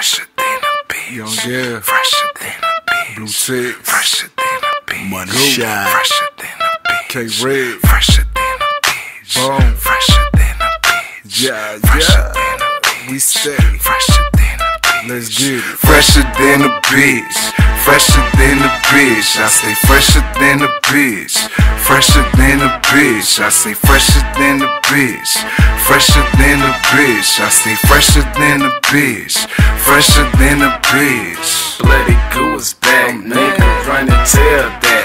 Fresher than a bitch. Young Jeff. Fresher than a bitch. Blue Tick. Fresher than a bitch. Money Shot. Fresher than a bitch. K-Red. Fresher than a bitch. Boom. Fresher than a bitch. Yeah, Fresher yeah. than a bitch. We stay. Fresher than a bitch. Let's get it. Fresher than a bitch. Fresher than a bitch. I say fresher than a bitch. Fresher than a bitch. I say fresher than a bitch. Fresher than a bitch. I say fresher than a bitch. Fresher than a bitch. Bloody goose back, nigga, run and tell that.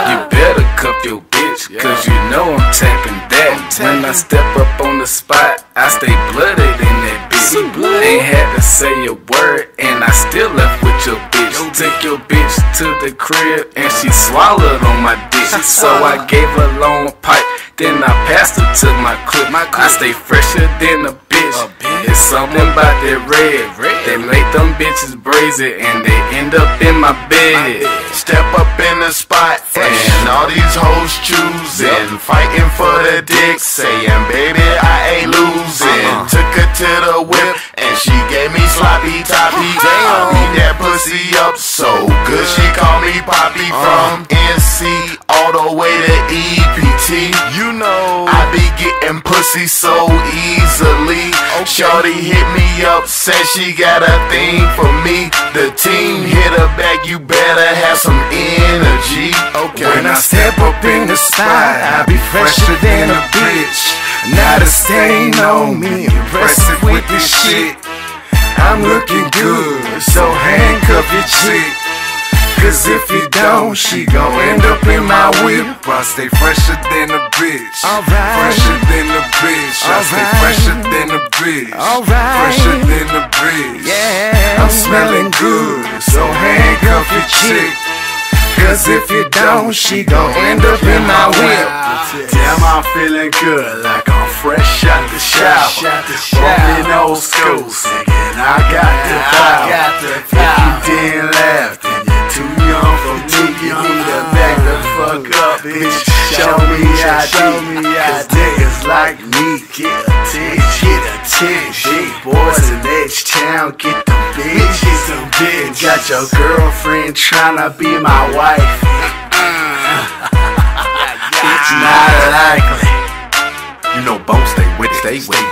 You better cuff your bitch, cause you know I'm tapping that. When I step up on the spot, I stay blooded in that bitch. Ain't had to say a word, and I still left with your bitch. Took your bitch to the crib, and she swallowed on my dick. So I gave her a long pipe, then I passed her to my clip. I stay fresher than a bitch. It's something about that red. They make them bitches brazen, and they end up in my bed. Step up in the spot, and all these hoes choosing, fighting for the dick, saying, baby, I ain't losing. Took her to the whip, and she gave me sloppy toppy. I beat that pussy up so good, she called me Poppy. From NC all the way to EPT. You know I be getting pussy so easily. Shorty hit me up, said she got a thing for me. The team hit her back, you better have some energy. When I step up in the spot, I be fresher than a bitch. Not a stain on me, impressive with this shit. I'm looking good, so handcuff your chick. Cause if you don't, she gon' end up in my whip. I stay fresher than a bitch. Fresher than a bitch. I stay fresher than a bitch. Fresher than a bitch. I'm smelling good, so handcuff your chick. Cause if you don't, she gon' end up in my whip. Damn, I'm feeling good, like I'm fresh out the shower. Bumping old school, singing I got the power. If you didn't laugh, then you're too young for me. You need to back the fuck up, bitch. Show me how niggas like me get attention. Boys in H-Town get them bitches. Got your girlfriend tryna be my wife. It's not likely. You know Bone stay with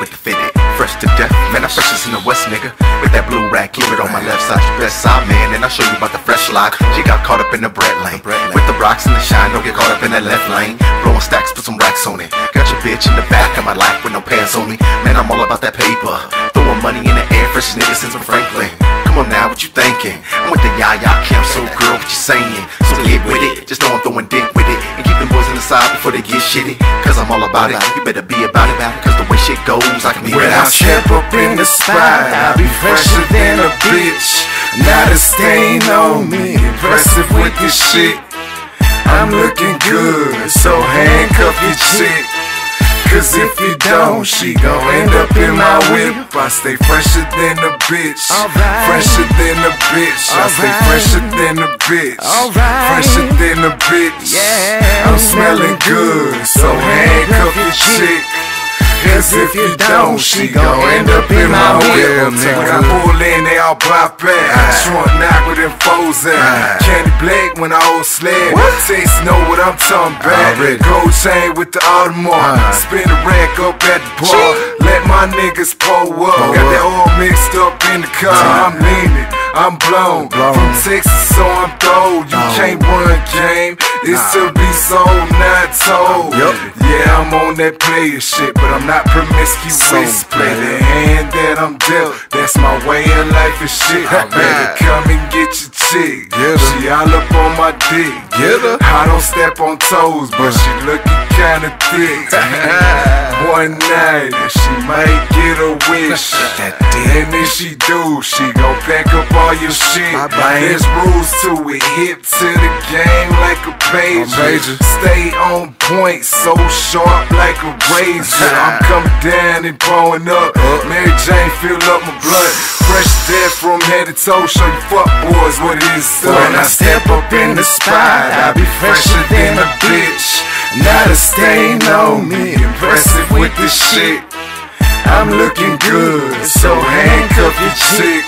the fitted. Fresh to death, man, I freshest in the West, nigga. With that blue rack, keep it on my left side, your best side, man. And I'll show you about the fresh lock. She got caught up in the bread lane. With the rocks and the shine, don't get caught up in that left lane. Blowing stacks, put some racks on it. Got your bitch in the back of my life with no pants on me. Man, I'm all about that paper. Throwing money in the air, fresh nigga since I'm Franklin. Come on now, what you thinking? I'm with the Ya camp, so girl, what you saying? So get with it, just know I'm throwing dick with it. And keep them boys on the side before they get shitty. Cause I'm all about it, you better be about it. Cause the way shit goes, I can be when I step up in the spot, I be fresher than a bitch. Not a stain on me, impressive with this shit. I'm looking good, so handcuff your chick. Cause if you don't, she gon' end up in my whip. I stay fresher than a bitch. Fresher than a bitch. I stay fresher than a bitch. Fresher than a bitch. I'm smelling good, so handcuff your chick. Cause if you don't, she gon' end up in my whip. When I pull in, they all pop back. Short knock with them foes at. Candy Black when I old sled. Taste know what I'm talking about. Gold chain with the Audemars. Spin the rack up at the bar. Let my niggas pull up. Got that all mixed up in the car. I'm leaning, I'm blown. From Texas, so I'm thrown. You can't run game. It's to be sold, not told. Yeah, I'm on that player shit, but I'm not promiscuous. Play the hand that I'm dealt. That's my way of life and shit. Better come and get your chick. She all up on my dick. I don't step on toes, but she looking kinda thick. One night, and she might get a wish. And if she do, she gon' pack up all your shit. There's rules to it. Hip to the game like a pager. Stay on point, so sharp like a razor. I'm coming down and blowing up. Mary Jane fill up my blood. Fresh death from head to toe. Show you fuck boys what it is. When I step up in the spot, I be fresher than a bitch. Not a stain on me, impressive with this shit. I'm looking good, so handcuff your chick.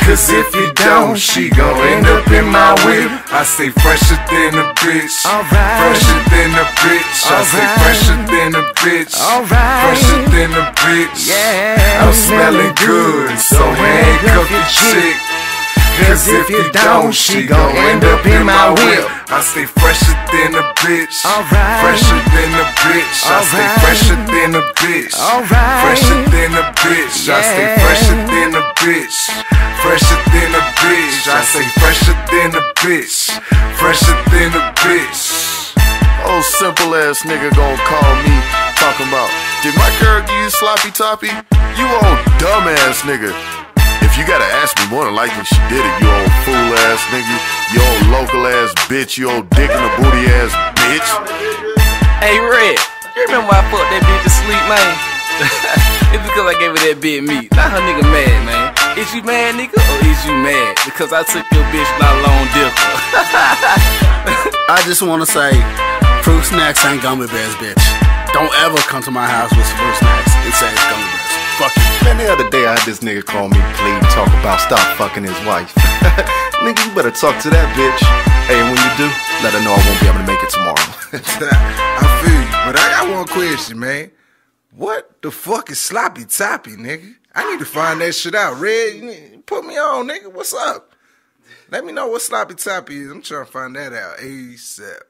Cause if you don't, she gon' end up in my whip. I stay fresher than a bitch. Fresher than a bitch. I stay fresher than a bitch. Fresher than a bitch. I'm smelling good, so handcuff your chick. Cause if you don't, she gon' end up in my whip. I stay fresher than a bitch. Fresher than a bitch. I stay fresher than a bitch. Fresher than a bitch. I stay fresher than a bitch. Fresher than a bitch. I say fresher than a bitch. Fresher than a bitch. Old simple ass nigga gon' call me talking about, did my girl give you sloppy toppy? You old dumb ass nigga. If you gotta ask me, more than likely she did it, you old fool ass nigga. You old local ass bitch. You old dick in the booty ass bitch. Hey Red, you remember when I fucked that bitch to sleep, man? It's because I gave her that big meat. Now her nigga mad, man. Is you mad, nigga, or is you mad because I took your bitch not long dipper? I just wanna say, fruit snacks ain't gummy bears, bitch. Don't ever come to my house with some fruit snacks and say it's gummy bears. Fuck you. Man, the other day I had this nigga call me, please talk about stop fucking his wife. Nigga, you better talk to that bitch. Hey, and when you do, let her know I won't be able to make it tomorrow. I feel you, but I got one question, man. What the fuck is sloppy toppy, nigga? I need to find that shit out. Red, put me on, nigga. What's up? Let me know what sloppy toppy is. I'm trying to find that out ASAP.